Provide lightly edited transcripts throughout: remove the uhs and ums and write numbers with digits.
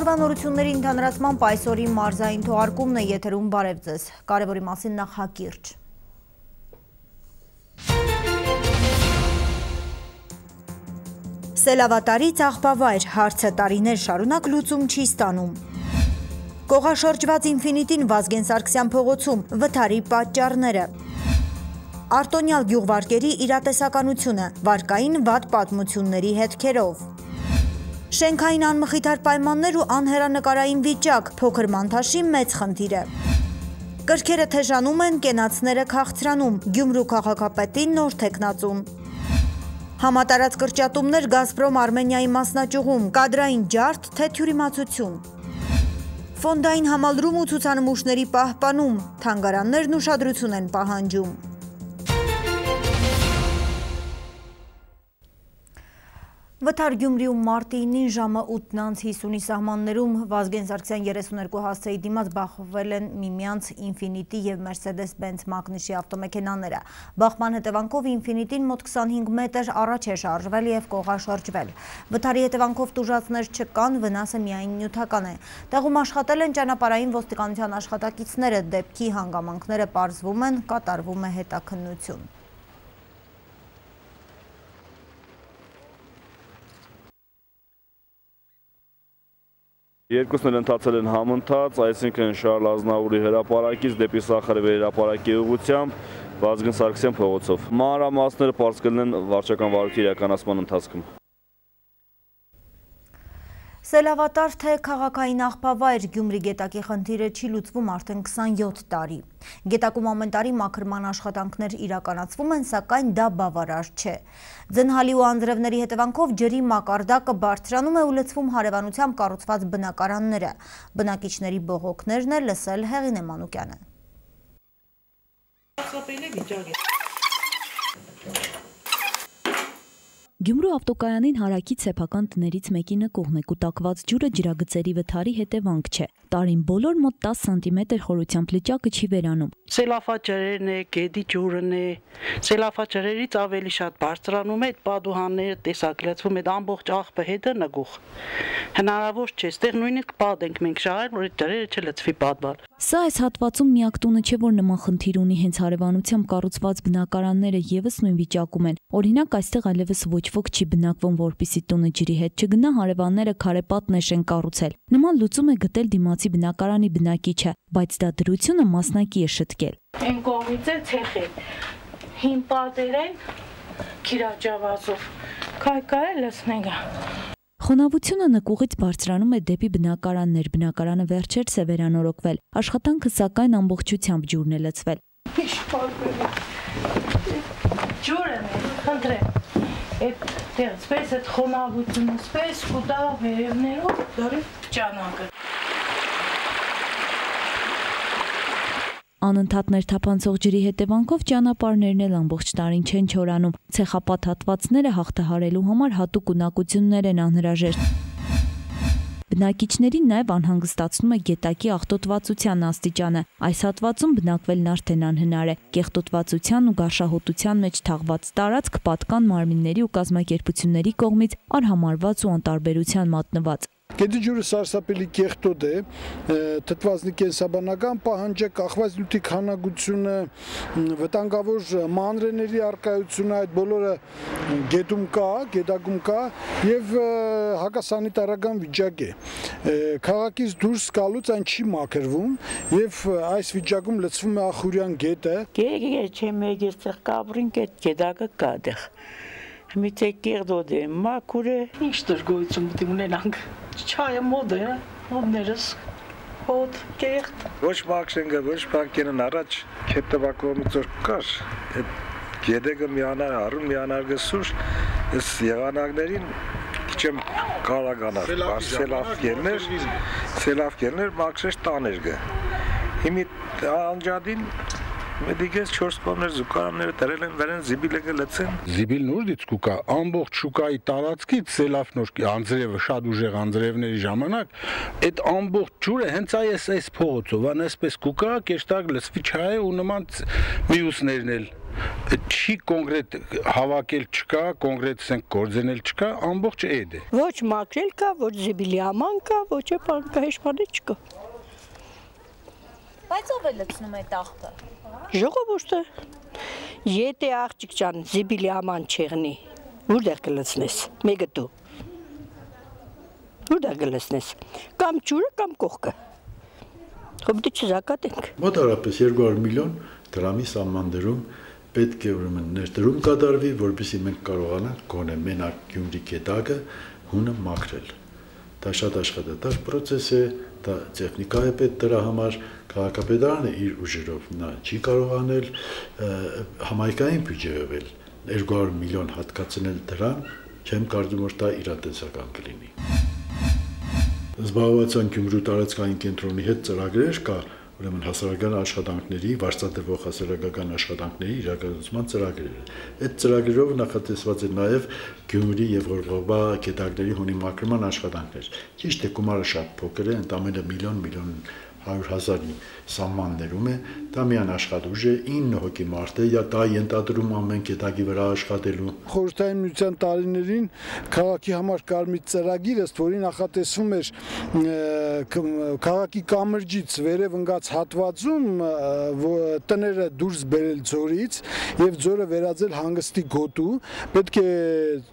Օրվա նորությունների ընդհանրացման այսօրի մարզային թողարկումն է եթերում բարև ձեզ։ Կարևորի մասին նախ հակիրճ։ Սելավատարից աղբավայր հարցը տարիներ շարունակ լուծում չի ստանում։ Կողաշրջված ինֆինիտին Վազգեն Սարգսյան փողոցում վթարի պատճառները։ Արտոնյալ գյուղվարկերի իրատեսականությունը վարկային վատ պատմությունների հետքերով։ Շենքային անմխիթար պայմաններ ու անհերանեկարային վիճակ, փոքր մանթաշի մեծ խնդիր է։ Կրքերը թեժանում են, կենացները քաղցրանում, Գյումրու քաղաքապետին նոր թեկնածուն։ Համատարած կրճատումներ Գազպրոմ Արմենիայի մասնաճյուղում, կադրային ջարդ, թե թյուրիմացություն։ Ֆոնդային համալրում ու ցուցանմուշների պահպանում, թանգարաններն ուշադրություն են պահանջում։ Վթար Գյումրիում մարտի 9-ին ժամը 8:50-ի սահմաններում Վազգեն Սարգսյան 32 հասցեի դիմաց բախվել են միմյանց Ինֆինիտի և Մերսեդես-Բենց մակնիշի ավտոմեքենաները։ Բախման հետևանքով Ինֆինիտին մոտ 25 մետր առաջ է շարժվել և կողաշրջվել։ Վթարի հետևանքով տուժածներ չկան, վնասը միայն նյութական է։ Տեղում աշխատել են ճանապարհային ոստիկանության աշխատակիցները, դեպքի հանգամանքները պարզվում են, կատարվում է հետաքննություն։ Երկուսն էլ ընթացել են համընթաց, այսինքն Շարլ Ազնավուրի հրապարակից դեպի Սախարևի հրապարակի ուղղությամբ Վազգեն Սարգսյան փողոցով։ Մանրամասները պարզ կլինեն վարչական վարույթի իրականացման ընթացքում։ Սելավատար թե քաղաքային աղբավայր Գյումրի գետակի խնդիրը չի լուծվում արդեն 27 տարի։ Գետակում ամեն տարի մաքրման աշխատանքներ իրականացվում են, սակայն դա բավարար չէ։ Ձնհալի ու անձրևների հետևանքով ջրի մակարդակը բարձրանում է ու լցվում հարևանությամբ կառուցված բնակարանները։ Բնակիչների բողոքներն է լսել Հեղինե Մանուկյանը։ Գյումրու ավտոկայանին հարակից սեփական տներից մեկի նկուղն է, կուտակված ջուրը ջրագծերի վթարի հետևանք չէ։ Տարին բոլոր մոտ 10 սանտիմետր խորությամբ լճակը չի վերանում։ Սելավաճրերն է, գետի ջուրն է, սելավաճրերից ավելի շատ բարձրանում է, այդ պատուհանները տեսակլացվում է, ամբողջ աղբը հետը նկուղ։ Հնարավոր չէ, այստեղ նույնիսկ պատ ենք մենք շահել, որ այդ ջրերը չլցվի պատվալ։ Սա այս հատվածում միակ տունը չէ, որ նման խնդիր ունի, հենց հարևանությամբ կառուցված բնակարանները եւս նույն վիճակում են։ Օրինակ, այստեղ այլևս ոչ ոք չի բնակվում, որպիսի տունը ջրի հետ չգնա, հարևանները քարեպատնեշ են կառուցել։ Նման լուծում է գտել դիմացի բնակարանի բնակիչը, բայց դա դրությունը մասնակի է շտկել։ Այն կողմից է ցեխ է, հին պատեր են, քիրաջավազով, քայքա է լսնենք։ Խոնավությունը նկուղից բարձրանում է դեպի բնակարաններ, բնակարանը վերջերս է վերանորոգվել, աշխատանքը սակայն ամբողջությամբ ջուրն է լցվել։ Ջուրը խնդրեմ, սպես այդ խոնավությունը, սպես կուտա վերևներով դարի ճանակը։ Անընդհատ թափանցող ջրի հետևանքով ճանապարհներն էլ ամբողջ տարին չեն չորանում։ Ցեխապատ հատվածները հաղթահարելու համար հատուկ ունակություններ են անհրաժեշտ։ Բնակիչներին նաև անհանգստացնում է գետակի աղտոտվածության աստիճանը։ Այս հատվածում բնակվելն արդեն անհնար է։ Կեղտոտվածության ու գարշահոտության մեջ թաղված տարածք պատկան մարմինների ու կազմակերպությունների կողմից արհամարված ու անտարբերության մատնված։ Գետի ջուրը սարսափելի կեղտոտ է, թթվածնի կենսաբանական պահանջը, կախված նյութի քանակությունը, վտանգավոր մանրէների առկայությունը, այդ բոլորը գետում կա, գետակում կա եւ հակասանիտարական վիճակ է։ Քաղաքից դուրս գալուց այն չի մաքրվում եւ այս վիճակում լցվում է Ախուրյան գետը։ Գեգե չէ մեկ էստեղ կաբրին գետակը կա դեղ։ Միթե կեղտոտ է, մաքուր է, ինչ դժգոհություն պետք ունենանք։ Չայը մոդ է, մոդներս հոտ, կեղտ։ Ոչ մաքրենգը, ոչ բանկենն առաջ քետտվակոմից որ կար, այդ գեդեգը միանար, առուն միանար գսուր, այս եղանակներին չեմ կարագանար, սելավկերներ մաքրեշ տաներ գը։ Հիմի անջադին Մեդիկես 4 կողմներ զուգարանները դրել են վերեն զիբիլը լցեն։ Զիբիլն ուր կուկա ամբողջ շուկայի տարածքից սելավնոր անձրևը շատ ուժեղ անձրևների ժամանակ այդ ամբողջ ջուրը հենց այս փողոցով ան այսպես կուկա կեշտակ լցվի չայ ու նման մյուսներն էլ Չի կոնկրետ հավաքել չկա, կոնկրետ ասենք գործենել չկա, ամբողջ էդ է։ Ոչ մաքրել կա, ոչ զիբիլիաման կա, ոչ բանկահեշտարի չկա։ Բայց ով է լցնում այդ աղբը։ Ժողովուրդը։ Եթե աղջիկ ջան զիբիլիաման չեղնի, որտեղ կլցնես։ Մեկը դու։ Որտեղ կլցնես։ Կամ ջուրը կամ կողքը։ Խոբ դու չզակատենք։ Մոտավորապես 200 միլիոն դրամի սահմաններում պետք է ուրեմն ներդրում կատարվի, որպեսզի մենք կարողանանք գոնե մենակ Գյումրի գետակը հունը մաքրել։ Դա շատ աշխատատար process է, դա տեխնիկա է պետք դրա համար, քաղաքապետարանը իր ուժերով նա չի կարող անել, համայնքային բյուջեով էլ 200 միլիոն հատկացնել դրան, չեմ կարծում որ դա իրատեսական կլինի։ Զբաղվածության Գյումրու տարածքային կենտրոնի հետ ծրագրեր կա, ուրեմն հասարակական աշխատանքների, վարձատրվող հասարակական աշխատանքների իրականացման ծրագրերը։ Այդ ծրագրերով նախատեսված է նաև Գյումրի եւ Ղորղոբա գետակների հունի մաքրման աշխատանքներ։ Ճիշտ է, գումարը շատ փոքր է, ընդամենը միլիոն 100,000-ի սահմաններում է, դա միան աշխատուժ է, 9 հոգի մարդ է, դա ենթադրում ամեն գետակի վրա աշխատելու։ Խորհրդային միության տարիներին քաղաքի համար կար մի ծրագիր, ըստ որի նախատեսվում էր քաղաքի կամրջից վերև ընկած հատվածում տները դուրս բերել ձորից եւ ձորը վերածել հանգստի գոտու, պետք է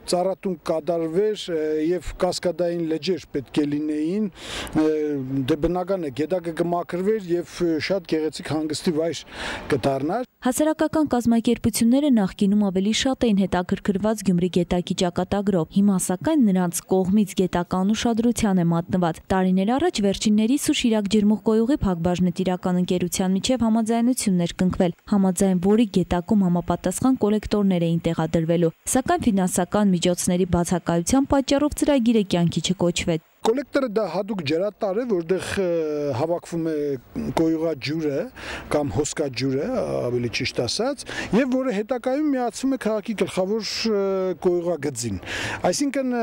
ծառատուն կատարվեր եւ կասկադային լճեր պետք է լինեին, դե բնական է գետակը կմաքրվեր եւ շատ գեղեցիկ հանգստի վայր կդառնար։ Հասարակական կազմակերպությունները նախկինում ավելի շատ էին հետաքրքրված Գյումրի գետակի ճակատագրով, հիմա սակայն նրանց կողմից գետական ուշադրության է մատնված։ Տարիներ առաջ վերջիններիս ու Շիրակ ջերմուղկոյուղի Փակbaşնետիրական ընկերության միջև համաձայնություններ կնքվել, համաձայն որի գետակում համապատասխան կոլեկտորներ էին տեղադրվելու, սակայն ֆինանսական միջոցների բացակայության պատճառով ծրագիրը կյանքի չկոչվեց։ Կոլեկտորը դա հատուկ ջրատար է, որտեղ հավաքվում է կոյուղա ջուրը կամ հոսկա ջուրը, ավելի ճիշտ ասած, եւ որը հետագայում միացվում է քաղաքի գլխավոր կոյուղա գծին։ Այսինքն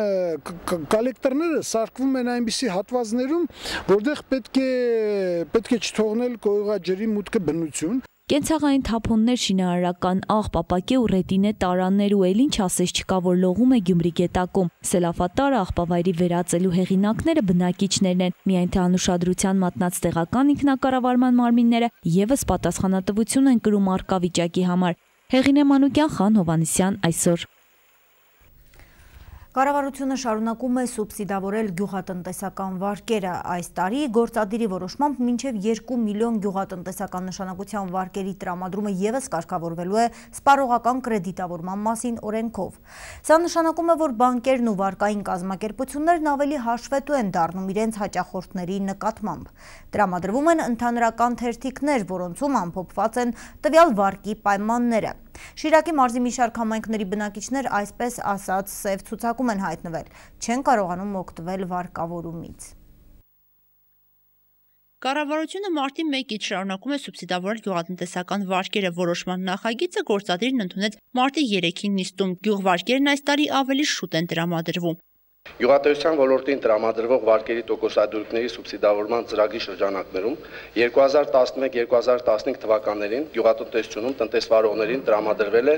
կոլեկտորները սարքվում են այնպիսի հատվածներում, որտեղ պետք է չթողնել կոյուղա ջրի մուտքը բնություն։ Կենցաղային թափոններ, շինարարական աղբ, ապակե ու ռետինե տարաններ ու էլ ինչ ասես չկա, որ լողում է Գյումրի գետակում։ Սելավատարը աղբավայրի վերածելու հեղինակները բնակիչներն են, միայն թե անուշադրության մատնած տեղական ինքնակառավարման մարմինները եւս պատասխանատվություն են կրում առկա վիճակի համար։ Հեղինե Մանուկյան, Խան Հովանեսյան, այսօր։ Կառավարությունը շարունակում է սուբսիդավորել գյուղատնտեսական վարկերը։ Այս տարի գործադիրի որոշմամբ մինչև 2 միլիոն գյուղատնտեսական նշանակության վարկերի տրամադրումը ևս կարգավորվելու է սպառողական կրեդիտավորման մասին օրենքով։ Սա նշանակում է, որ բանկերն ու վարկային կազմակերպություններն ավելի հաշվետու են դառնում իրենց հաճախորդների նկատմամբ։ Տրամադրվում են ընդհանրական թերթիկներ, որոնցում ամփոփված են տվյալ վարկի պայմանները։ Շիրակի մարզի մի շարք համայնքների բնակիչներ այսպես ասած սև ցուցակում են հայտնվել, չեն կարողանում օգտվել վարկավորումից։ Կառավարությունը մարտի 1-ից շարունակում է սուբսիդավորել գյուղատնտեսական վարկերը, որոշման նախագիծը գործադիրն ընդունեց մարտի 3-ին նիստում։ Գյուղվարկերն այս տարի ավելի շուտ են տրամադրվում։ Գյուղատնտեսության ոլորտին տրամադրվող վարկերի տոկոսադրույքների սուբսիդավորման ծրագրի շրջանակներում 2011-2015 թվականներին գյուղատնտեսությունում տնտեսվարողներին տրամադրվել է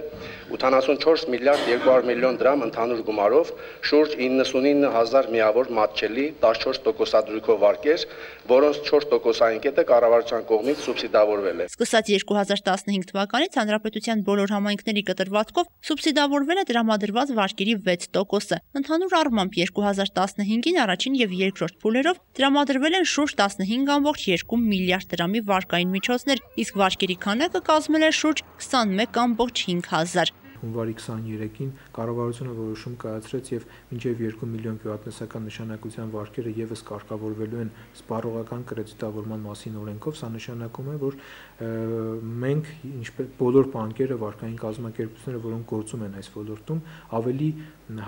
84 միլիարդ 200 միլիոն դրամ ընդհանուր գումարով շուրջ 99,000 միավոր մատչելի 14 տոկոսադրույքով վարկեր, որոնց 4%-ային կետը կառավարության կողմից սուբսիդավորվել է։ Սկսած 2015 թվականից հանրապետության բոլոր համայնքների կտրվածքով սուբսիդավորվել է տրամադրված վարկերի 6%-ը։ Ընդհանուր առմամբ 2015-ին առաջին եւ երկրորդ փուլերով տրամադրվել են շուրջ 15,2 միլիարդ դրամի վարկային միջոցներ, իսկ վարկերի քանակը կազմել է շուրջ 21,5 հազար։ Հունվարի 23-ին կառավարությունը որոշում կայացրեց եւ մինչեւ 2 միլիոն գյուղատնտեսական նշանակության վարկերը եւս կարգավորվելու են սպառողական կրեդիտավորման մասին օրենքով։ Սա նշանակում է, որ մենք ինչպես բոլոր բանկերը, վարկային կազմակերպությունները, որոնք գործում են այս ոլորտում, ավելի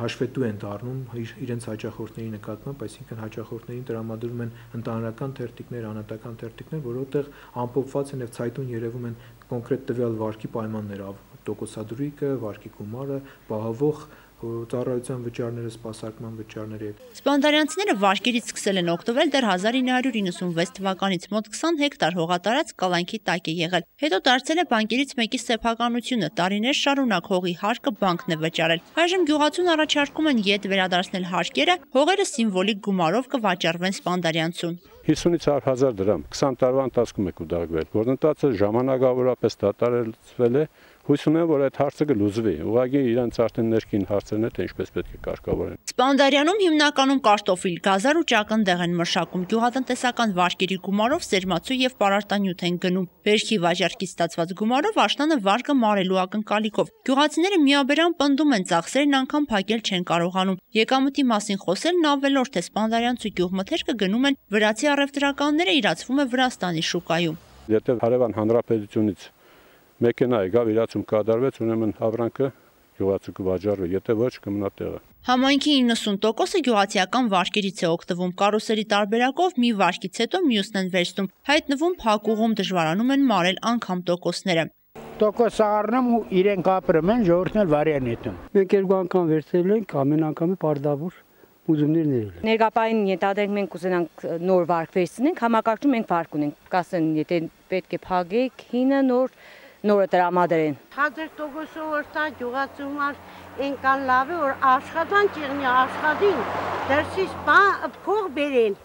հաշվետու են դառնում իրենց հաճախորդների նկատմամբ, այսինքն հաճախորդներին տրամադրում են ընդհանրական թերթիկներ, անհատական թերթիկներ, որովհետեւ ամփոփված են եւ ցայտուն երևում են կոնկրետ տվյալ վարկի պայմանները, տոկոսադրույքը, վարկի գումարը, պահովող ծառայության վճարները, սպասարկման վճարները։ Սպանդարյանցիները վարկերից սկսել են օգտվել դեռ 1996 թվականից, մոտ 20 հեկտար հողատարած կալանքի տակ է եղել։ Հետո դարձել է բանկերից մեկի սեփականությունը, տարիներ շարունակ հողի հարկը բանկն է վճարել։ Այժմ գյուղացուն առաջարկում են ետ վերադարձնել հարկերը, հողերը սիմվոլիկ գումարով կվաճառվեն Սպանդարյանցուն։ 50-ից 100,000 դրամ 20 տարվա ընթացքում է կուտակվել, որընթացը ժամանակավորապես դադարեցվել է, հույս ունեմ, որ այդ հարցը կլուծվի, ուղղակի իրենց արդեն ներքին հարցերն է, թե ինչպես պետք է կարգավորեն։ Սպանդարյանում հիմնականում կարտոֆիլ, գազար ու ճակնդեղ են մշակում, գյուղատնտեսական վարկերի գումարով սերմացու եւ պարարտանյութ են գնում, վերքի վաճառքից ստացված գումարով աշնանը վարկը մարելու ակնկալիքով։ Գյուղացիները միաբերան պնդում են, ծախսերն անգամ փակել չեն կարողանում։ Եկամտի մասին խոսելն ավելորդ է, Սպանդարյանցու գյուղմթերքը գնում են վրացի առևտրականները, իրացվում է Վրաստանի շուկայում։ Եթե հարևան հանրապետությունից մեքենա եկավ, իրացում կատարվեց, ուրեմն հավրանքը գյուղացու կվաճառվի, եթե ոչ կմնա տեղը։ Համայնքի 90%-ը գյուղացիական վարկերից է օգտվում, կարուսելի տարբերակով մի վարկից հետո մյուսն են վերցնում, հայտնվում փակուղում, դժվարանում են մարել անգամ տոկոսները։ Տոկոս առնում ու իրենք ապրում են, ժողովուրդն էլ վարի են նետում։ Մենք երկու անգամ վերցրել ենք, ամեն անգամը պարդավոր ուզումներն ել։ Ներկապային ենթադրենք մենք կուզենանք նոր վարկ վերցնենք, համակարգում մենք վարկ ունենք, կասեն, եթե պետք է փակեք, հինը նորը տրամադրեն։ 100% օրտա գյուղացումար ենքան լավ է, որ աշխատան ճիղնի աշխատին, դրսից փող բերեն,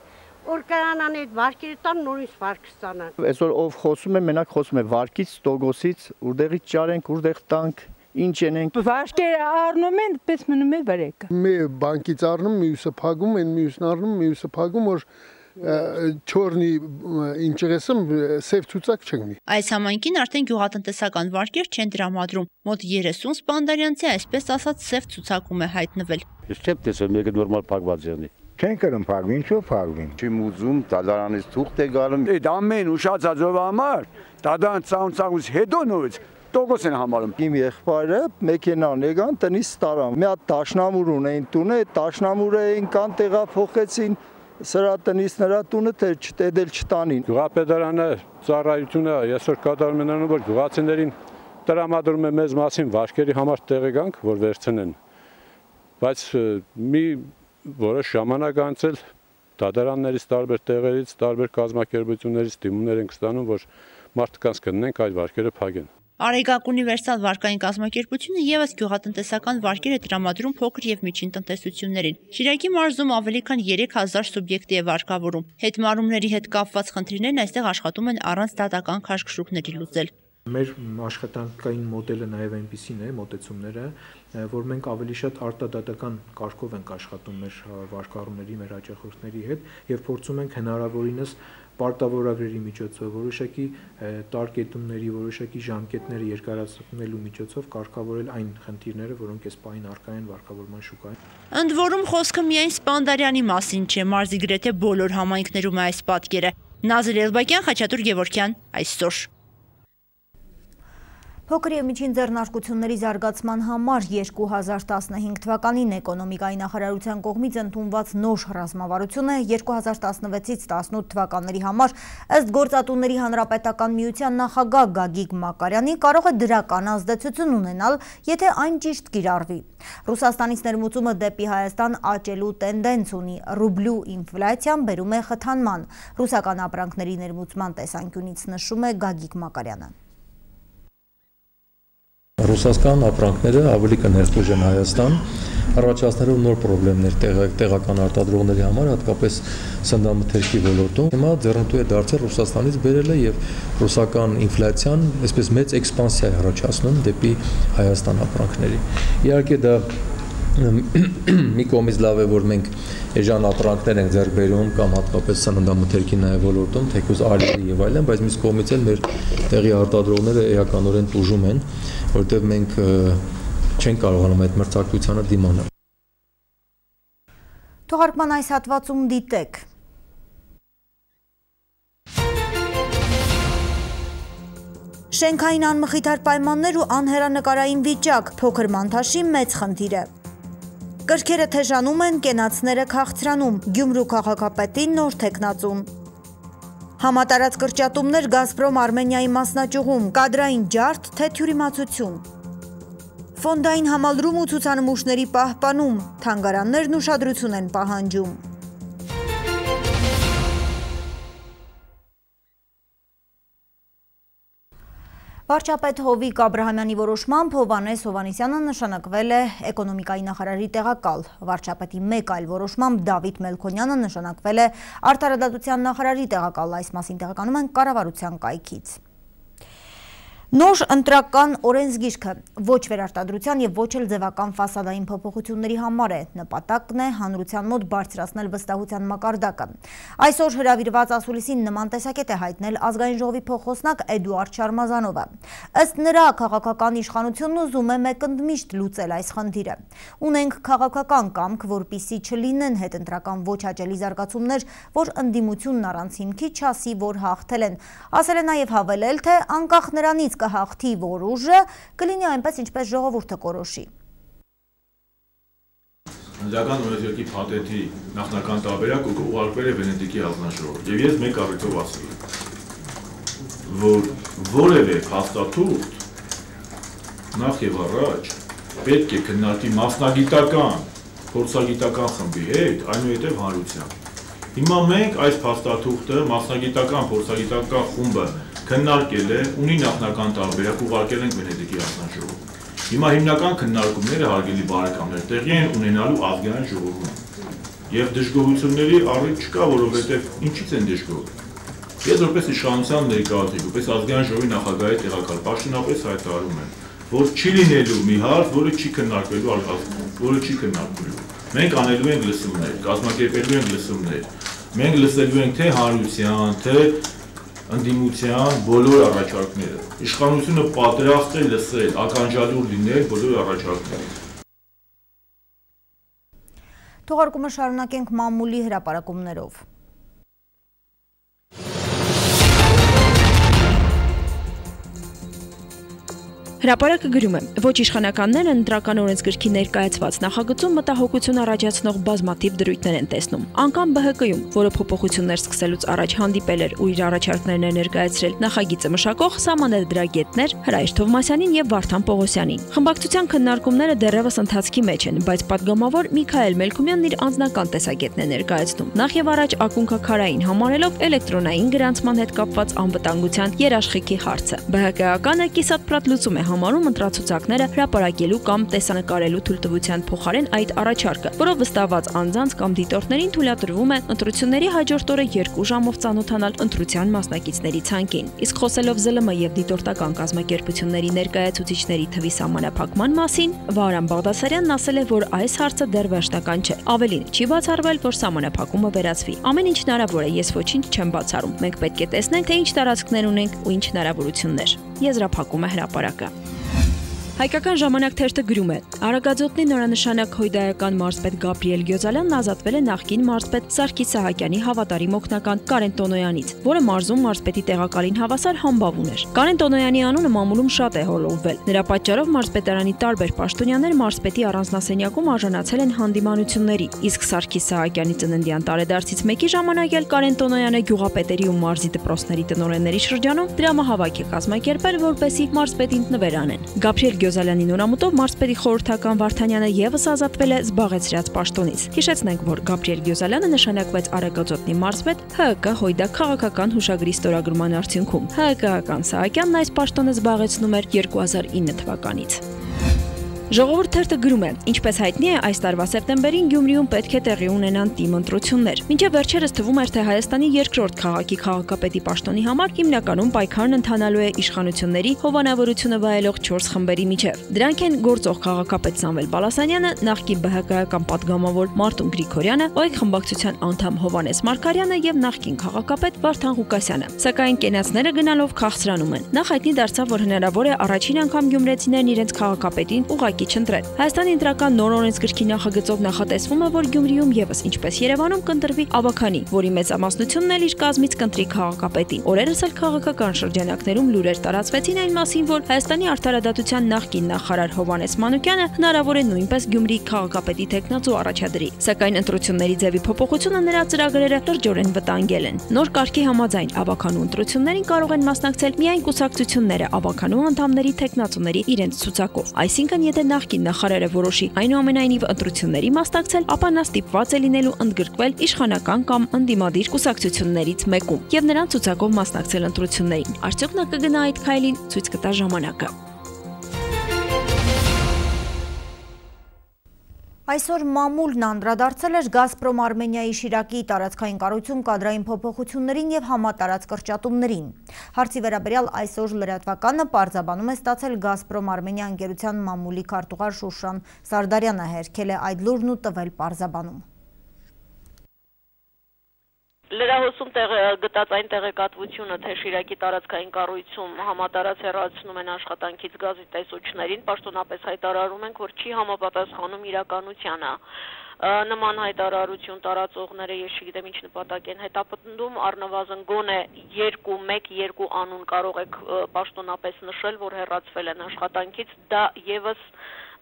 որ կրանան այդ վարկերը տան նորից վարկ ստանան։ Այսօր ով խոսում է, մենակ խոսում է վարկից, տոկոսից, որտեղից ճարենք, որտեղ տանք, ինչ ենենք։ Վարկերը առնում են, պես մնում է վրեկը։ Մի բանկից առնում, մյուսը փակում են, մյուսն առնում, մյուսը փակում, որ չորնի ինչեղեսում սև ցուցակ չգնի։ Այս համայնքին արդեն գյուղատնտեսական վարկեր չեն տրամադրում։ Մոտ 30 սպանդարյանցի այսպես ասած սև ցուցակում է հայտնվել։ Ես չեմ տեսել մեկը նորմալ փակված եղնի։ Չեն կրում փակվին, ինչու փակվին։ Չեմ ուզում դալարանից թուղթ է գալում։ Այդ ամեն ուշացածով համար, դադան ծանուցաղուց հետո նույնց տոկոս են համարում։ Իմ եղբայրը մեքենան եկան տնից տարան։ Մի հատ դաշնամուր ունեին տունը, այդ դաշնամուրը էին կան տեղափոխեցին սրա տնից նրա տունը թե չտեդել չտանին։ Գյուղապետարանը ծառայությունը այսօր կատարում են անում, որ գյուղացիներին տրամադրում է մեզ մասին վարկերի համար տեղեկանք, որ վերցնեն։ Բայց մի որոշ ժամանակ անցել դատարաններից տարբեր տեղերից, տարբեր կազմակերպություններից դիմումներ են ստանում, որ մարդկանց կնենք այդ վարկերը փակեն։ Արեգակ ունիվերսալ վարկային կազմակերպությունը ևս գյուղատնտեսական վարկեր է տրամադրում փոքր եւ միջին տնտեսություններին։ Շիրակի մարզում ավելի քան 3000 սուբյեկտի է վարկավորում։ Հետմարումների հետ կապված խնդիրներն այստեղ աշխատում են առանց դատական քաշքշուկների լուծել։ Մեր աշխատանքային մոդելը նաև այնպիսին է, մոտեցումները, որ մենք ավելի շատ արտադատական կարգով ենք աշխատում մեր վարկառուների, մեր հաճախորդների հետ եւ փորձում ենք հնարավորինս պարտավորագրերի միջոցով, որոշակի տարկետումների, որոշակի ժամկետները երկարացնելու միջոցով կարգավորել այն խնդիրները, որոնք այս պահին առկա են վարկավորման շուկայում։ Ընդ որում խոսքը միայն Սպանդարյանի մասին չէ, մարզի գրեթե բոլոր համայնքներում է այս պատկերը։ Նազել Էլբակյան, Խաչատուր Գևորգյան, այսօր։ Փոքր և միջին ձեռնարկությունների զարգացման համար 2015 թվականին էկոնոմիկայի նախարարության կողմից ընդունված նոր ռազմավարությունը 2016-ից 18 թվականների համար ըստ Գործատուների հանրապետական միության նախագահ Գագիկ Մակարյանի կարող է դրական ազդեցություն ունենալ, եթե այն ճիշտ կիրառվի։ Ռուսաստանից ներմուծումը դեպի Հայաստան աճելու տենդենց ունի, ռուբլու ինֆլյացիան բերում է խթանման։ Ռուսական ապրանքների ներմուծման տեսանկյունից նշում է Գագիկ Մակարյանը։ Ռուսաստան ապրանքները ավելի կներխուժեն Հայաստան, առաջացնելով նոր խնդիրներ տեղական արտադրողների համար, հատկապես սննդամթերքի ոլորտում։ Հիմա ձեռնտու է դարձել Ռուսաստանից բերելը եւ ռուսական ինֆլյացիան այսպես մեծ էքսպանսիա է առաջացնում դեպի Հայաստան ապրանքների։ Իհարկե դա մի կողմից լավ է, որ մենք էժան ապրանքներ ենք ձեռք բերում կամ հատկապես սննդամթերքի նաև ոլորտում, թեկուզ ալի եւ այլն, բայց մյուս կողմից էլ մեր տեղի արտադրողները էականորեն տուժում են, որտեղ մենք չենք կարողանում այդ մրցակցությանը դիմանալ։ Թողարկման այս հատվածում դիտեք. Շենքային անմխիթար պայմաններ ու անհեռանկարային վիճակ, փոքր մանթաշի մեծ խնդիր է։ Կրքերը թեժանում են, կենացները քաղցրանում, Գյումրու քաղաքապետին նոր թեկնածուն։ Համատարած կրճատումներ Գազպրոմ Արմենիայի մասնաճյուղում, կադրային ջարդ, թե թյուրիմացություն։ Ֆոնդային համալրում ու ցուցանմուշների պահպանում, թանգարաններն ուշադրություն են պահանջում։ Վարչապետ Հովիկ Աբրահամյանի որոշմամբ Հովհաննես Հովհաննիսյանը նշանակվել է էկոնոմիկայի նախարարի տեղակալ։ Վարչապետի մեկ այլ որոշմամբ Դավիթ Մելքոնյանը նշանակվել է արդարադատության նախարարի տեղակալ։ Այս մասին տեղեկանում են կառավարության կայքից։ Նոր ընտրական օրենսգիրքը ոչ վերարտադրության եւ ոչ էլ ձևական ֆասադային փոփոխությունների համար է, նպատակն է հանրության մոտ բարձրացնել վստահության մակարդակը։ Այսօր հրավիրված ասուլիսին նման տեսակետ է հայտնել ազգային ժողովի փոխոսնակ Էդուարդ Շարմազանովը։ Ըստ նրա, քաղաքական իշխանությունն ուզում է մեկընդմիշտ լուծել այս խնդիրը։ Ունենք քաղաքական կամք, որպիսի չլինեն հետընտրական ոչ հաճելի զարգացումներ, որ ընդդիմությունն առանց հիմքի չասի, որ հաղթել են։ Ասել է նաեւ հավելել, թե անկախ նրանից կհաղթի որ ուժը, կլինի այնպես, ինչպես ժողովուրդը կորոշի։ Հանրական օրենսգիրքի փաթեթի նախնական տարբերակը ուղարկվել է Վենետիկի հանձնաժողով, եւ ես մեկ առիթով ասել եմ, որ որևէ փաստաթուղթ նախ եւ առաջ պետք է քննարկի մասնագիտական, փորձագիտական խմբի հետ, այնուհետև հանրությամբ։ Հիմա մենք այս փաստաթուղթը մասնագիտական, փորձագիտական խումբը քննարկել է, ունի նախնական տարբերակ, ուղարկել ենք Վենետիկի հանձնաժողով։ Հիմա հիմնական քննարկումները, հարգելի բարեկամներ, տեղի են ունենալու ազգային ժողովում։ Եվ դժգոհությունների առիթ չկա, որովհետև ինչից են դժգոհ։ Ես որպես իշխանության ներկայացուցիչ, որպես ազգային ժողովի նախագահի տեղակալ, պաշտոնապես հայտարարում եմ, որ չի լինելու մի հարց, որը չի քննարկվելու։ Մենք անելու ենք լսումներ, կազմակերպելու ենք լսումներ։ Մենք լսելու ենք թե հանրության, թե ընդդիմության բոլոր առաջարկները։ Իշխանությունը պատրաստ է լսել, ականջալուր լինել բոլոր առաջարկներին։ Թողարկումը շարունակենք մամուլի հրապարակումներով։ Հրապարակը գրում է, ոչ իշխանականները ընտրական օրենսգրքի ներկայացված նախագծում մտահոգություն առաջացնող բազմաթիվ դրույթներ են տեսնում։ Անգամ ԲՀԿ-ում, որը փոփոխություններ սկսելուց առաջ հանդիպել էր ու իր առաջարկներն է ներկայացրել նախագիծը մշակող սահմանադրագետներ Հրայր Թովմասյանին եւ Վարդան Պողոսյանին։ Խմբակցության քննարկումները դեռևս ընթացքի մեջ են, բայց պատգամավոր Միքայել Մելքումյանն իր անձնական տեսակետն է ներկայացնում։ Նախ եւ առաջ ակունքաքարային համարելով էլեկտրոնային գրանցման հետ կապված անվտանգության երաշխիքի հարցը։ ԲՀԿ-ականը կիսատ լուծում է համարում ընտրացուցակները հրապարակելու կամ տեսանկարելու թույլտվության փոխարեն այդ առաջարկը, որով վստահված անձանց կամ դիտորդներին թույլատրվում է ընտրությունների հաջորդ օրը 2 ժամով ծանոթանալ ընտրության մասնակիցների ցանկին։ Իսկ խոսելով ԶԼՄ եւ դիտորդական կազմակերպությունների ներկայացուցիչների թվի սահմանափակման մասին, Վահրամ Բաղդասարյանն ասել է, որ այս հարցը դեռ վերջնական չէ։ Ավելին, չի բացառվել, որ սահմանափակումը վերացվի։ Ամեն ինչ հնարավոր է, ես ոչինչ չեմ բացառում։ Մենք պետք է տեսնենք, թե ինչ տարածքներ ունենք ու ինչ հնարավորություններ։ Եզրափակում է հրապարակը։ Հայկական ժամանակ թերթը գրում է. Արագածոտնի նորանշանակ հույդայական մարզպետ Գաբրիել Գյոզալյանն ազատվել է նախկին մարզպետ Սարգիս Սահակյանի հավատարիմ օգնական Կարեն Տոնոյանից, որը մարզում մարզպետի տեղակալին հավասար համբավ ուներ։ Կարեն Տոնոյանի անունը մամուլում շատ է հոլովվել։ Նրա պատճառով մարզպետարանի տարբեր պաշտոնյաներ մարզպետի առանձնասենյակում արժանացել են հանդիմանությունների, իսկ Սարգիս Սահակյանի ծննդյան տարեդարձից մեկի ժամանակ էլ Կարեն Տոնոյանը գյուղապետերի ու մարզի դպրոցների տնօրենների շրջանում դրամահավաք է կազմակերպել, որպեսզի մարզպետին նվեր անեն։ Գաբրիել Գյոզալյանի նորամուտով մարզպետի խորհրդական Վարդանյանը եւս ազատվել է զբաղեցրած պաշտոնից։ Հիշեցնենք, որ Գաբրիել Գյոզալյանը նշանակվեց Արագածոտնի մարզպետ ՀԿ Հույդա քաղաքական հուշագրի ստորագրման արդյունքում։ ՀԿ-ական Սահակյանն այս պաշտոնը զբաղեցնում էր 2009 թվականից։ Ժողովուրդ թերթը գրում է, ինչպես հայտնի է, այս տարվա սեպտեմբերին Գյումրիում պետք է տեղի ունենան թիմ ընտրություններ։ Մինչև վերջերս թվում էր, թե Հայաստանի երկրորդ քաղաքի քաղաքապետի պաշտոնի համար հիմնականում պայքարն ընթանալու է իշխանությունների հովանավորությունը վայելող 4 խմբերի միջև։ Դրանք են գործող քաղաքապետ Սամվել Բալասանյանը, նախկին ԲՀԿ-ական պատգամավոր Մարտուն Գրիգորյանը, ՕԵԿ խմբակցության անդամ Հովհաննես Մարգարյանը եւ նախկին քաղաքապետ Վարդան Ղուկասյանը։ Սակայն կենացները գնալով քաղցրանում են։ Նախ հայտնի դարձավ, որ հնարավոր է առաջին անգամ գյումրեցիներն իրենց քաղաքապետին ուղղակի չընտրել։ Հայաստանի ընտրական նոր օրենսգրքի նախագծով նախատեսվում է, որ Գյումրիում եւս ինչպես Երևանում կընտրվի ավագանի, որի մեծամասնությունն էլ իր կազմից կընտրի քաղաքապետին։ Օրերս էլ քաղաքական շրջանակներում լուրեր տարածվեցին այն մասին, որ Հայաստանի արդարադատության նախկին նախարար Հովհաննես Մանուկյանը հնարավոր է նույնպես Գյումրիի քաղաքապետի տեխնացու առաջադրի։ Սակայն ընտրությունների ձևի փոփոխությունը նրա ծրագրերը լրջորեն վտանգել են։ Նոր կարգի համաձայն ավականու ընտրություններին կարող են մասնակցել միայն կուսակցությունները ավականու անդամների տեխնացուների իրենց ցուցակով։ Այսինքն, եթե նախկին նախարարը որոշի այնուամենայնիվ ընտրությունների մասնակցել, ապա նա ստիպված է լինելու ընդգրկվել իշխանական կամ ընդդիմադիր կուսակցություններից մեկում եւ նրան ցուցակով մասնակցել ընտրություններին։ Արդյոք նա կգնա այդ քայլին, ցույց կտա ժամանակը։ Այսօր մամուլն անդրադարձել էր Գազպրոմ Արմենիայի Շիրակի տարածքային կառույցում կադրային փոփոխություններին եւ համատարած կրճատումներին։ Հարցի վերաբերյալ այսօր լրատվականը պարզաբանում է ստացել Գազպրոմ Արմենիա ընկերության մամուլի քարտուղար Շուշան Սարդարյանը հերքել է այդ լուրն ու տվել պարզաբանում։ Լրահոսում գտած այն տեղեկատվությունը, թե Շիրակի տարածքային կառույցում համատարած հեռացնում են աշխատանքից գազի տեսուչներին, պաշտոնապես հայտարարում ենք, որ չի համապատասխանում իրականությանը։ Նման հայտարարություն տարածողները ես չգիտեմ ինչ նպատակ են հետապնդում, առնվազն գոնե 1-2 անուն կարող եք պաշտոնապես նշել, որ հեռացվել են աշխատանքից, դա եւս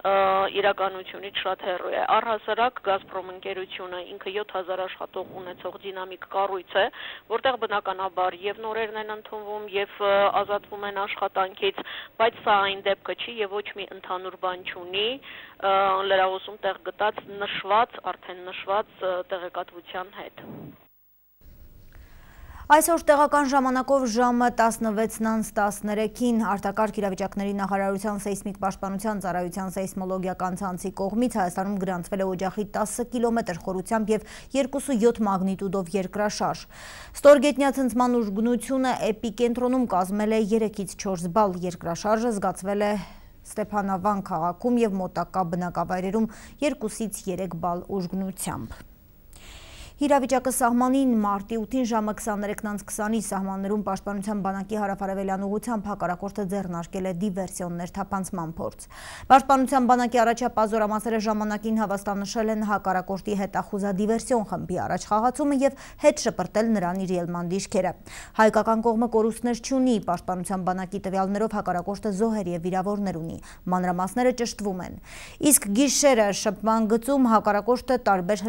իրականությունից շատ հեռու է։ Առհասարակ Գազպրոմ ընկերությունը ինքը 7000 աշխատող ունեցող դինամիկ կառույց է, որտեղ բնականաբար եւ նորերն են ընդունվում եւ ազատվում են աշխատանքից, բայց սա այն դեպքը չի եւ ոչ մի ընդհանուր բան չունի լրահոսում տեղ գտած արդեն նշված տեղեկատվության հետ։ Այսօր տեղական ժամանակով ժամը 16:13-ին արտակարգ իրավիճակների նախարարության սեյսմիկ պաշտպանության ծառայության սեյսմոլոգիական ցանցի կողմից Հայաստանում գրանցվել է օջախի 10 կիլոմետր խորությամբ եւ 2.7 մագնիտուդով երկրաշարժ։ Ստորգետնյա ցնցման ուժգնությունը էպիկենտրոնում կազմել է 3-ից 4 բալ, երկրաշարժը զգացվել է Ստեփանավան քաղաքում եւ մոտակա բնակավայրերում 2-ից 3 բալ ուժգնությամբ։ Իրավիճակը սահմանին մարտի 8-ին ժամը 23:20-ի սահմաններում Պաշտպանության բանակի հարավարևելյան ուղղությամբ հակառակորդը ձեռնարկել է դիվերսիոններ թափանցման փորձ։ Պաշտպանության բանակի առաջապահ զորամասերը ժամանակին հավաստանշել են հակառակորդի հետախուզադիվերսիոն խմբի առաջխաղացումը եւ հետ շպրտել նրան իր ելման դիրքերը։ Հայկական կողմը կորուստներ չունի, Պաշտպանության բանակի տվյալներով հակառակորդը զոհեր եւ վիրավորներ ունի, մանրամասները ճշտվում են։ Իսկ գիշերը շփման գծում հակառակորդը տարբեր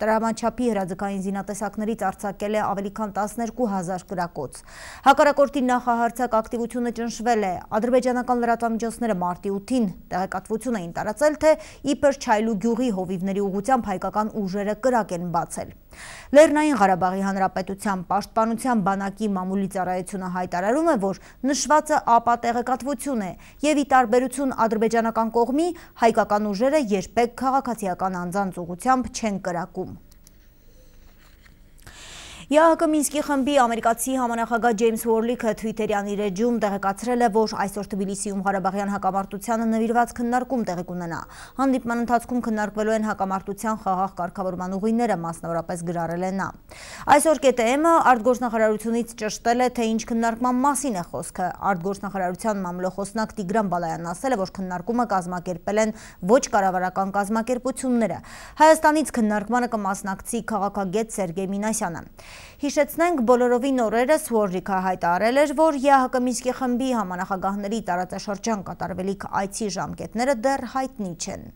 դրամաչափի հրաձգային զինատեսակներից արձակել է ավելի քան 12000 կրակոց։ Հակառակորդի նախահարձակ ակտիվությունը ճնշվել է։ Ադրբեջանական լրատվամիջոցները մարտի 8-ին տեղեկատվություն էին տարածել, թե իբր Չայլու գյուղի հովիվների ուղղությամբ հայկական ուժերը կրակ են բացել։ Լեռնային Ղարաբաղի Հանրապետության պաշտպանության բանակի մամուլի ծառայությունը հայտարարում է, որ նշվածը ԱՊԱ տեղեկատվություն է եւ ի տարբերություն ադրբեջանական կողմի հայկական ուժերը երբեք քաղաքացիական անձանց ուղղությամբ չեն կրակում։ ԵԱՀԿ Մինսկի խմբի ամերիկացի համանախագահ Ջեյմս Ուորլիքը Թվիտերյան իր էջում տեղեկացրել է, որ այսօր Թբիլիսիում Ղարաբաղյան հակամարտությանը նվիրված քննարկում տեղի կունենա։ Հանդիպման ընթացքում քննարկվելու են հակամարտության խաղաղ կարգավորման ուղիները, մասնավորապես գրառել է նա։ Այսօր ԿՏՄ արտգործնախարարությունից ճշտել է, թե ինչ քննարկման մասին է խոսքը։ Արտգործնախարարության մամլոխոսնակ Տիգրան Բալայանն ասել է, որ քննարկումը կազմակերպել են ոչ կառավարական կազմակերպությունները։ Հայաստանից քննարկմանը կմասնակցի քաղաքագետ Սերգեյ Մինասյանը։ Հիշեցնենք, բոլորովին օրերս Ուորլիքը հայտարարել էր, որ ԵԱՀԿ Մինսկի խմբի համանախագահների տարածաշրջան կատարվելիք այցի ժամկետները դեռ հայտնի չեն։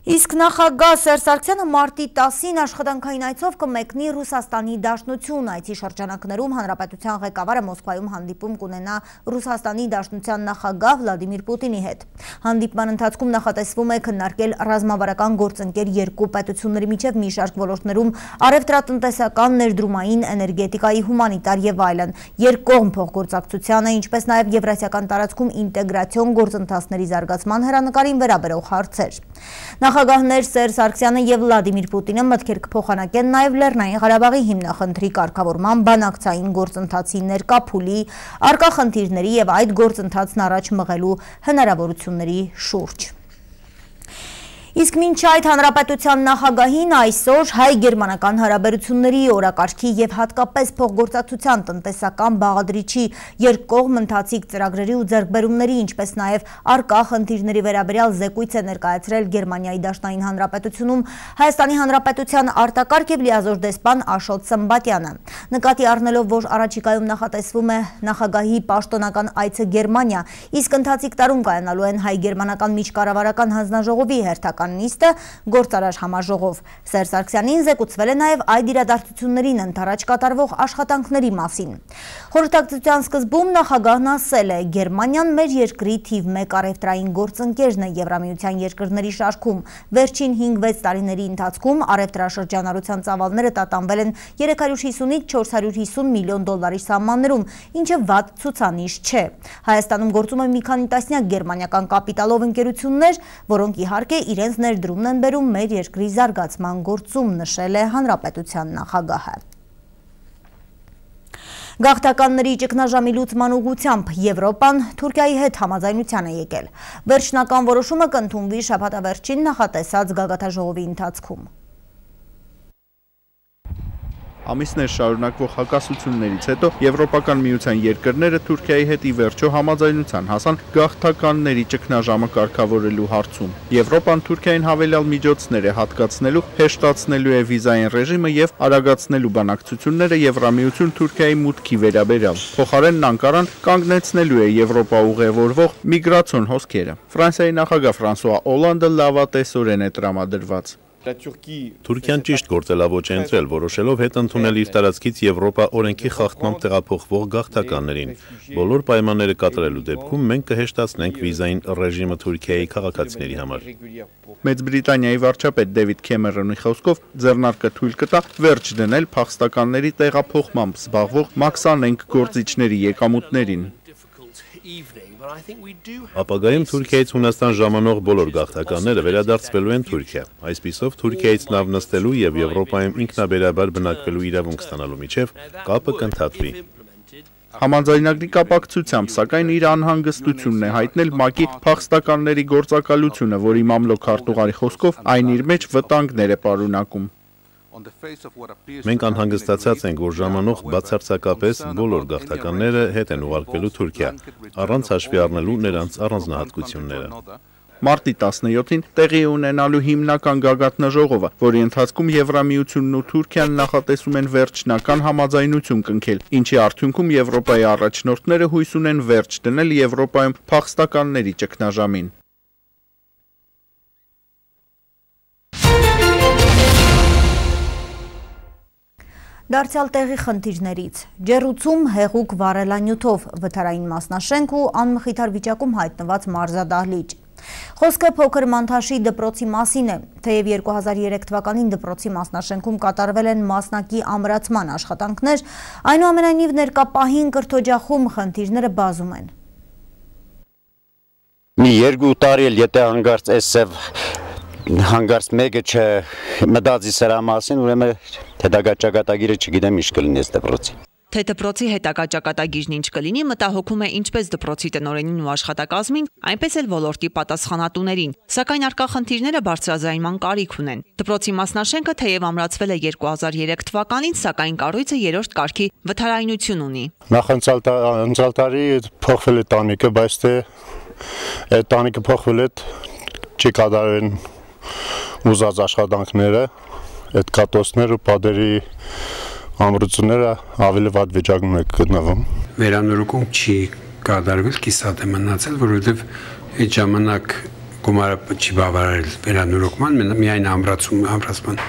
Իսկ նախագահ Սերժ Սարգսյանը մարտի 10-ին աշխատանքային այցով կմեկնի Ռուսաստանի Դաշնություն։ Այցի շրջանակներում հանրապետության ղեկավարը Մոսկվայում հանդիպում կունենա Ռուսաստանի Դաշնության նախագահ Վլադիմիր Պուտինի հետ։ Հանդիպման ընթացքում նախատեսվում է քննարկել ռազմավարական գործընկեր երկու պետությունների միջև մի շարք ոլորտներում առևտրատնտեսական, ներդրումային, էներգետիկայի, հումանիտար եւ այլն երկկողմ փոխգործակցությանը, ինչպես նաեւ եվրասիական տարածքում ինտեգրացիոն գործընթացների զարգացման հեռանկարին վերաբերող հարցեր։ Նախագահներ Սերժ Սարգսյանը եւ Վլադիմիր Պուտինը մտքեր կփոխանակեն նաեւ Լեռնային Ղարաբաղի հիմնախնդրի կարգավորման, բանակցային գործընթացի ներկա փուլի, առկա խնդիրների եւ այդ գործընթացն առաջ մղելու հնարավորությունների շուրջ։ Իսկ մինչ այդ հանրապետության նախագահին այսօր հայ-գերմանական հարաբերությունների օրակարգի եւ հատկապես փոխգործակցության տնտեսական բաղադրիչի երկկողմ ընթացիկ ծրագրերի ու ձեռքբերումների, ինչպես նաեւ առկա խնդիրների վերաբերյալ զեկույց է ներկայացրել Գերմանիայի Դաշնային Հանրապետությունում Հայաստանի Հանրապետության արտակարգ եւ լիազոր դեսպան Աշոտ Սմբատյանը։ Նկատի առնելով, որ առաջիկայում նախատեսվում է նախագահի պաշտոնական այցը Գերմանիա, իսկ ընթացիկ տարում կայանալու են հայ-գերմանական միջկառավարական հանձնաժողովի հերթական կառավարության նիստը գործարար համաժողով։ Սերժ Սարգսյանին զեկուցվել է նաև այդ իրադարձություններին ընդառաջ կատարվող աշխատանքների մասին։ Խորհրդակցության սկզբում նախագահն ասել է, Գերմանիան մեր երկրի թիվ 1 առևտրային գործընկերն է Եվրամիության երկրների շարքում։ Վերջին 5-6 տարիների ընթացքում առևտրաշրջանառության ծավալները տատանվել են 350-ից 450 միլիոն դոլարի սահմաններում, ինչը վատ ցուցանիշ չէ։ Հայաստանում գործում է մի քանի տասնյակ գերմանիական կապիտալով ընկերություններ, որոնք իհարկե իրենց ներդրումն են բերում մեր երկրի զարգացման գործում, նշել է Հանրապետության նախագահը։ Գաղթականների ճգնաժամի լուծման ուղղությամբ Եվրոպան Թուրքիայի հետ համաձայնության է եկել։ Վերջնական որոշումը կընդունվի շաբաթավերջին նախատեսած գագաթաժողովի ընթացքում։ Ամիսներ շարունակվող հակասություններից հետո Եվրոպական միության երկրները Թուրքիայի հետ ի վերջո համաձայնության հասան գաղթականների ճգնաժամը կարգավորելու հարցում։ Եվրոպան Թուրքիային հավելյալ միջոցներ է հատկացնելու, հեշտացնելու է վիզային ռեժիմը եւ արագացնելու բանակցությունները Եվրամիություն Թուրքիայի մուտքի վերաբերյալ։ Փոխարենն Անկարան կանգնեցնելու է Եվրոպա ուղևորվող միգրացիոն հոսքերը։ Ֆրանսիայի նախագահ Ֆրանսուଆ Օլանդը լավատեսորեն է տրամադրված։ Թուրքիան ճիշտ գործելավոճ է ընտրել, որոշելով հետ ընդունել իր տարածքից Եվրոպա օրենքի խախտմամբ տեղափոխվող գաղթականներին։ Բոլոր պայմանները կատարելու դեպքում մենք կհեշտացնենք վիզային ռեժիմը Թուրքիայի քաղաքացիների համար։ Մեծ Բրիտանիայի վարչապետ Դեվիդ Քեմերոնի խոսքով ձեռնարկը թույլ կտա վերջ դնել փախստականների տեղափոխմամբ զբաղվող մաքսանենգ գործիչների եկամուտներին։ Ապագայում Թուրքիայից Հունաստան ժամանող բոլոր գաղթականները վերադարձվելու են Թուրքիա։ Այսպիսով Թուրքիայից նավ նստելու եւ Եվրոպայում ինքնաբերաբար բնակվելու իրավունք ստանալու միջև կապը կընդհատվի։ Համաձայնագրի կապակցությամբ, սակայն իր անհանգստությունն է հայտնել ՄԱԿ-ի փախստականների գործակալությունը, որի մամլոք քարտուղարի խոսքով այն իր մեջ վտանգներ է պարունակում։ Մենք անհանգստացած ենք, որ ժամանող բացարձակապես բոլոր գաղթականները հետ են ուղարկվելու Թուրքիա, առանց հաշվի առնելու նրանց առանձնահատկությունները։ Մարտի 17-ին տեղի ունենալու հիմնական գագաթնաժողովը, որի ընթացքում Եվրամիությունն ու Թուրքիան նախատեսում են վերջնական համաձայնություն կնքել, ինչի արդյունքում Եվրոպայի առաջնորդները հույս ունեն վերջ դնել Եվրոպայում փախստականների ճգնաժամին։ Դարձյալ տեղի խնդիրներից, ջեռուցում հեղուկ վառելանյութով, վթարային մասնաշենք ու անմխիթար վիճակում հայտնված մարզադահլիճ։ Խոսքը փոքր Մանթաշի դպրոցի մասին է, թեև 2003 թվականին դպրոցի մասնաշենքում կատարվել են մասնակի ամրացման աշխատանքներ, այնուամենայնիվ ներկա պահին կրթօջախում խնդիրները բազում են։ Մի 2 տարի էլ եթե հանգարց էսև հանգարց մեկը չմտածի սրա մասին, ուրեմն հետագա ճակատագիրը չգիտեմ ինչ կլինի այս դպրոցի։ Թե դպրոցի հետագա ճակատագիրն ինչ կլինի, մտահոգում է ինչպես դպրոցի տնօրենին ու աշխատակազմին, այնպես էլ ոլորտի պատասխանատուներին, սակայն առկա խնդիրները բարձրաձայնման կարիք ունեն։ Դպրոցի մասնաշենքը թեև ամրացվել է 2003 թվականին, սակայն կառույցը 3-րդ կարգի վթարայնություն ունի։ Նախանցյալ տարի փոխվել է տանիքը, բայց թե այդ տանիքը փոխվել է չի կատարվել ուզած աշխատանքները, այդ կատոսները ու պատերի ամրությունները ավելի վատ վիճակում է գտնվում։ Վերանորոգում չի կատարվել, կիսատ է մնացել, որովհետև այդ ժամանակ գումարը չի բավարարել վերանորոգման, միայն ամրացման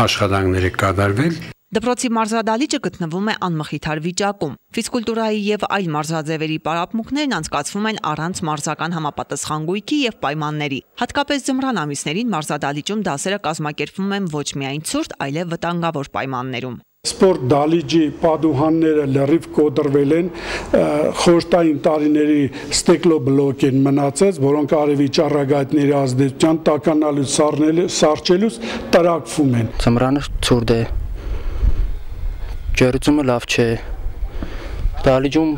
աշխատանքները կատարվել։ Դպրոցի մարզադահլիճը գտնվում է անմխիթար վիճակում։ Ֆիզկուլտուրայի եւ այլ մարզաձևերի պարապմունքներն անցկացվում են առանց մարզական համապատասխան գույքի եւ պայմանների։ Հատկապես ձմռան ամիսներին մարզադահլիճում դասերը կազմակերպվում են ոչ միայն ցուրտ, այլև վտանգավոր պայմաններում։ Սպորտ դահլիճի պատուհանները լրիվ կոտրվել են, խորհրդային տարիների ստեկլոբլոկ են մնացած, որոնք արևի ճառագայթների ազդեցության տականալուց սառչելուց տրակվում են։ Ձմռանը ցուրտ է, ջեռուցումը լավ չէ, դահլիճում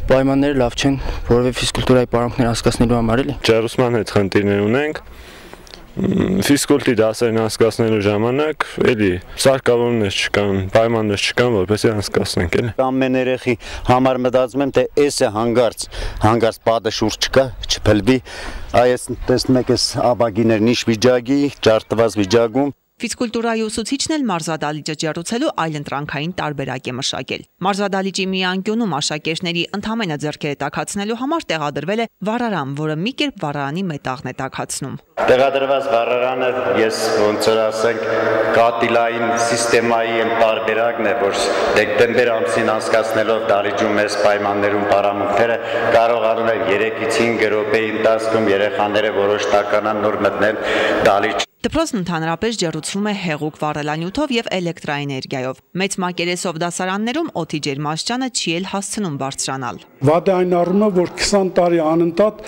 պայմանները լավ չեն, որովհետև ֆիզկուլտուրայի պարապմունքներ անցկացնելու համար էլի։ Ջեռուցման հետ խնդիրներ ունենք, ֆիզկուլտի դասերն անցկացնելու ժամանակ էլի սարքավորումներ չկան, պայմաններ չկան, որպեսզի անցկացնենք էլի։ Ամեն երեխի համար մտածում եմ, թե էս է հանգարց պատը շուրջ չկա, չփլվի, այս տեսնում եք էս աբագիներն ինչ վիճակի, ջարդված վիճակում։ Ֆիզկուլտուրայի ուսուցիչն էլ մարզադահլիճը ջեռուցելու այլընտրանքային տարբերակ է մշակել։ Մարզադահլիճի մի անկյունում աշակերտների ընդհանրապես ձեռքերը տաքացնելու համար տեղադրվել է վառարան, որը մի կերպ վառարանի մետաղն է տաքացնում։ Տեղադրված վառարանը ես ոնց որ ասենք կատիլային սիստեմայի տարբերակն է, որ դեկտեմբեր ամսին անցկացնելով դահլիճում մեծ պայմաններում պարամունքները կարողանում են 3-ից 5 րոպեի ընթացքում երեխաները որոշ տականան նոր մտնել դահլիճ։ Դպրոցն ընդհանրապես ջեռուցվում է հեղուկ վառելանյութով եւ էլեկտրաէներգիայով։ Մեծ մակերեսով դասարաններում օդի ջերմաստիճանը չի էլ հասցնում բարձրանալ։ Վատ է այն առումով, որ 20 տարի անընդհատ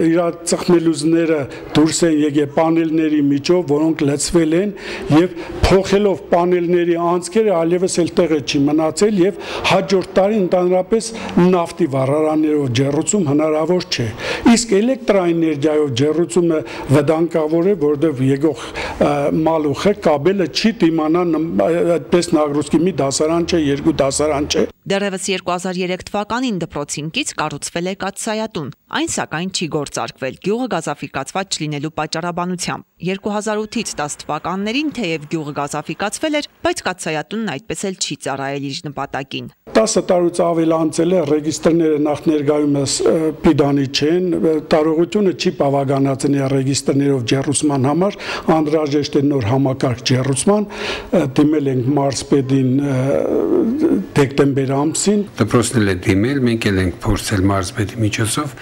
իր ծխմելուզները դուրս են եկել պանելների միջով, որոնք լցվել են եւ փոխելով պանելների անցքերը այլևս էլ տեղը չի մնացել եւ հաջորդ տարի ընդհանրապես նավթի վառարաններով ջեռուցում հնարավոր չէ։ Իսկ էլեկտրաէներգիայով ջեռուցումը վտանգավոր է, որտեղ եկող մալուխը կաբելը չի դիմանա այդպես նագրուցքի մի դասարան չէ, երկու դասարան չէ։ Դեռևս 2003 թվականին դպրոցին կից կառուցվել է կաթսայատուն, այն սակայն չի գործարկվել գյուղը գազաֆիկացված չլինելու պատճառաբանությամբ։ 2008-ից 10 թվականներին թեև գյուղը գազաֆիկացվել էր, բայց կաթսայատունն այդպես էլ չի ծառայել իր նպատակին։ 10 տարուց ավել անցել է, ռեգիստրները նախ ներկայումս պիտանի չեն, տարողությունը չի բավականացնի ռեգիստրներով ջեռուցման համար, անհրաժեշտ է նոր համակարգ ջեռուցման, դիմել ենք մարզպետին դեկտեմբեր ամսին։ Դպրոցն էլ է դիմել, մենք էլ ենք փորձել մարզպետի միջոցով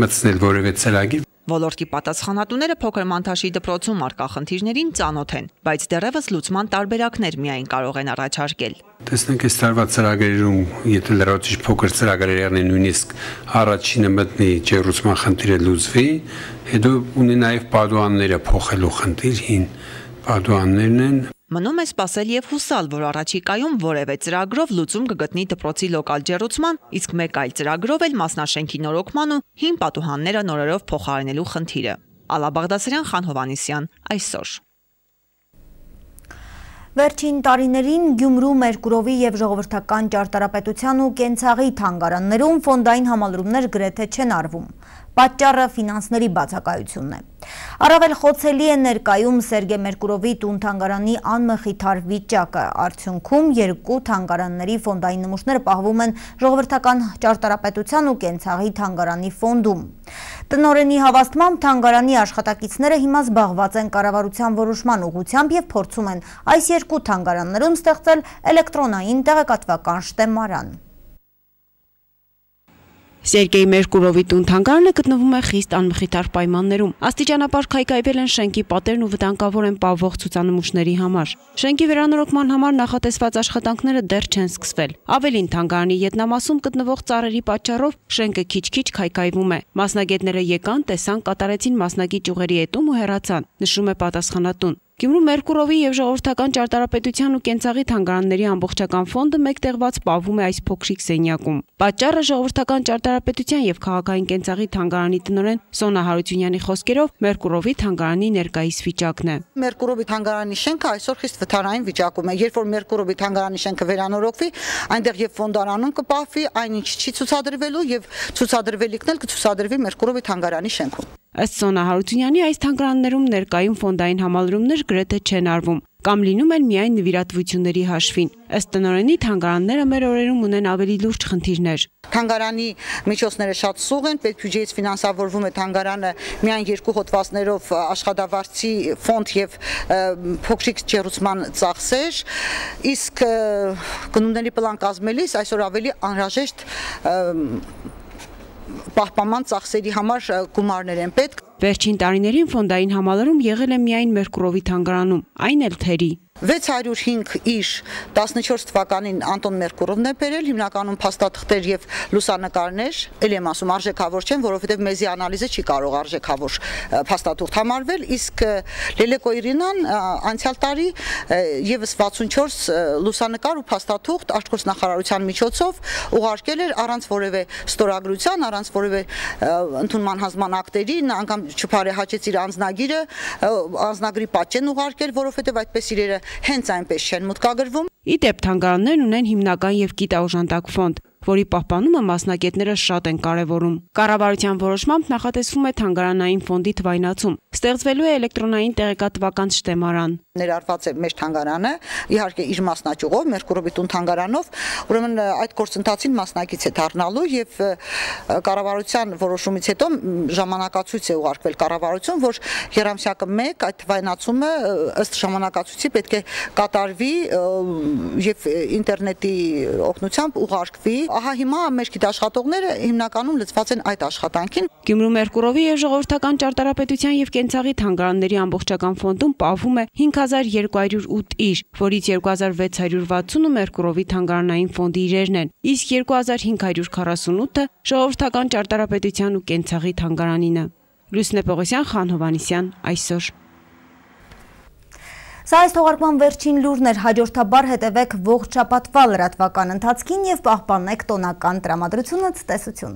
մտցնել որևէ ծրագիր։ Ոլորտի պատասխանատուները փոքր Մանթաշի դպրոցում արկա խնդիրներին ծանոթ են, բայց դեռևս լուծման տարբերակներ միայն կարող են առաջարկել։ Տեսնենք այս տարվա ծրագրերում, եթե լրացուցիչ փոքր ծրագրերն են նույնիսկ առաջինը մտնի ջեռուցման խնդիրը լուծվի, հետո ունի նաև պատուհանները փոխելու խնդիր, հին պատուհաններն են։ Մնում է սպասել եւ հուսալ, որ առաջիկայում որևէ ծրագրով լուծում կգտնի դպրոցի լոկալ ջեռուցման, իսկ մեկ այլ ծրագրով էլ մասնաշենքի նորոգման ու հին պատուհանները նորերով փոխարինելու խնդիրը։ Ալա Բաղդասարյան, Խան Հովհաննիսյան, այսօր։ Վերջին տարիներին Գյումրու, Մերկուրովի եւ ժողովրդական ճարտարապետության ու կենցաղի թանգարաններում ֆոնդային համալրումներ գրեթե չեն արվում։ Պատճառը ֆինանսների բացակայությունն է։ Առավել խոցելի է ներկայում Սերգե Մերկուրովի տուն-թանգարանի անմխիթար վիճակը։ Արդյունքում երկու թանգարանների ֆոնդային նմուշները պահվում են ժողովրդական ճարտարապետության ու կենցաղի թանգարանի ֆոնդում։ Տնօրենի հավաստմամբ թանգարանի աշխատակիցները հիմա զբաղված են կառավարության որոշման ուղղությամբ եւ փորձում են այս երկու թանգարաններում ստեղծել էլեկտրոնային տեղեկատվական շտեմարան։ Սերգեյ Մերկուրովի տուն-թանգարանը գտնվում է խիստ անմխիթար պայմաններում։ Աստիճանաբար քայքայվել են շենքի պատերն ու վտանգավոր են պահվող ցուցանմուշների համար։ Շենքի վերանորոգման համար նախատեսված աշխատանքները դեռ չեն սկսվել։ Ավելին, թանգարանի ետնամասում գտնվող ծառերի պատճառով շենքը քիչ-քիչ քայքայվում է։ Մասնագետները եկան, տեսան, կատարեցին մասնակի ճյուղերի էտում ու հեռացան, նշում է պատասխանատուն։ Գյումրու Մերկուրովի եւ ժողովրդական ճարտարապետության ու կենցաղի թանգարանների ամբողջական ֆոնդը մեկտեղված պահվում է այս փոքրիկ սենյակում։ Պատճառը ժողովրդական ճարտարապետության եւ քաղաքային կենցաղի թանգարանի տնօրեն Սոնա Հարությունյանի խոսքերով Մերկուրովի թանգարանի ներկայիս վիճակն է։ Մերկուրովի թանգարանի շենքը այսօր խիստ վթարային վիճակում է։ Երբ որ Մերկուրովի թանգարանի շենքը վերանորոգվի, այնտեղ եւ ֆոնդարանում կպահվի, այնինչ չի ցուցադրվելու եւ ցուցադրվելիքն էլ կցուցադրվի Մերկուրովի թանգարանի շենքում։ Ըստ Սոնա Հարությունյանի, այս թանգարաններում ներկայում ֆոնդային համալրումներ գրեթե չեն արվում կամ լինում են միայն նվիրատվությունների հաշվին։ Ըստ տնօրենի, թանգարանները մեր օրերում ունեն ավելի լուրջ խնդիրներ։ Թանգարանի միջոցները շատ սուղ են, պետբյուջեից ֆինանսավորվում է թանգարանը միայն երկու հոդվածներով աշխատավարձի ֆոնդ եւ փոքրիկ ջեռուցման ծախսեր, իսկ գնումների պլան կազմելիս այսօր ավելի անհրաժեշտ պահպանման ծախսերի համար գումարներ են պետք։ Վերջին տարիներին ֆոնդային համալրում եղել է միայն Մերկուրովի թանգարանում, այն էլ թերի։ 605 իշ 14 թվականին Անտոն Մերկուրովն է բերել, հիմնականում փաստաթղթեր եւ լուսանկարներ, ել եմ ասում արժեքավոր չեն, որովհետեւ մեզի անալիզը չի կարող արժեքավոր փաստաթուղթ համարվել, իսկ Լելեկո Իրինան անցյալ տարի եւս 64 լուսանկար ու փաստաթուղթ Արտգործնախարարության միջոցով ուղարկել էր առանց որևէ ստորագրության, առանց որևէ ընդունման հանձնման ակտերի, անգամ չփարեհաճեց իր անձնագիրը, անձնագրի պատճեն ուղարկել, որովհետեւ այդպես իրերը հենց այնպես չեն մուտքագրվում։ Ի դեպ, թանգարաններն ունեն հիմնական եւ գիտաօժանդակ ֆոնդ, որի պահպանումը մասնագետները շատ են կարևորում։ Կառավարության որոշմամբ նախատեսվում է թանգարանային ֆոնդի թվայնացում։ Ստեղծվելու է էլեկտրոնային տեղեկատվական շտեմարան։ Ներառված է մեր թանգարանը, իհարկե իր մասնաճյուղով, Մերկուրովի տուն թանգարանով, ուրեմն այդ գործընթացին մասնակից է դառնալու եւ կառավարության որոշումից հետո ժամանակացույց է ուղարկվել կառավարություն, որ երամսյակը 1 այդ թվայնացումը ըստ ժամանակացույցի պետք է կատարվի եւ ինտերնետի օգնությամբ ուղարկվի։ Ահա հիմա մեր գիտաշխատողները հիմնականում լծված են այդ աշխատանքին։ Գյումրու Մերկուրովի եւ ժողովրդական ճարտարապետության եւ կենցաղի թանգարանների ամբողջական ֆոնդում պահվում է 5208 իր, որից 2660-ը Մերկուրովի թանգարանային ֆոնդի իրերն են, իսկ 2548-ը ժողովրդական ճարտարապետության ու կենցաղի թանգարանինը։ Լուսնե Պողոսյան, Խան Հովհաննիսյան, այսօր։ Սա այս թողարկման վերջին լուրն էր, հաջորդաբար հետևեք ողջ շաբաթվա լրատվական ընթացքին եւ պահպանեք տոնական տրամադրությունը։ Ցտեսություն։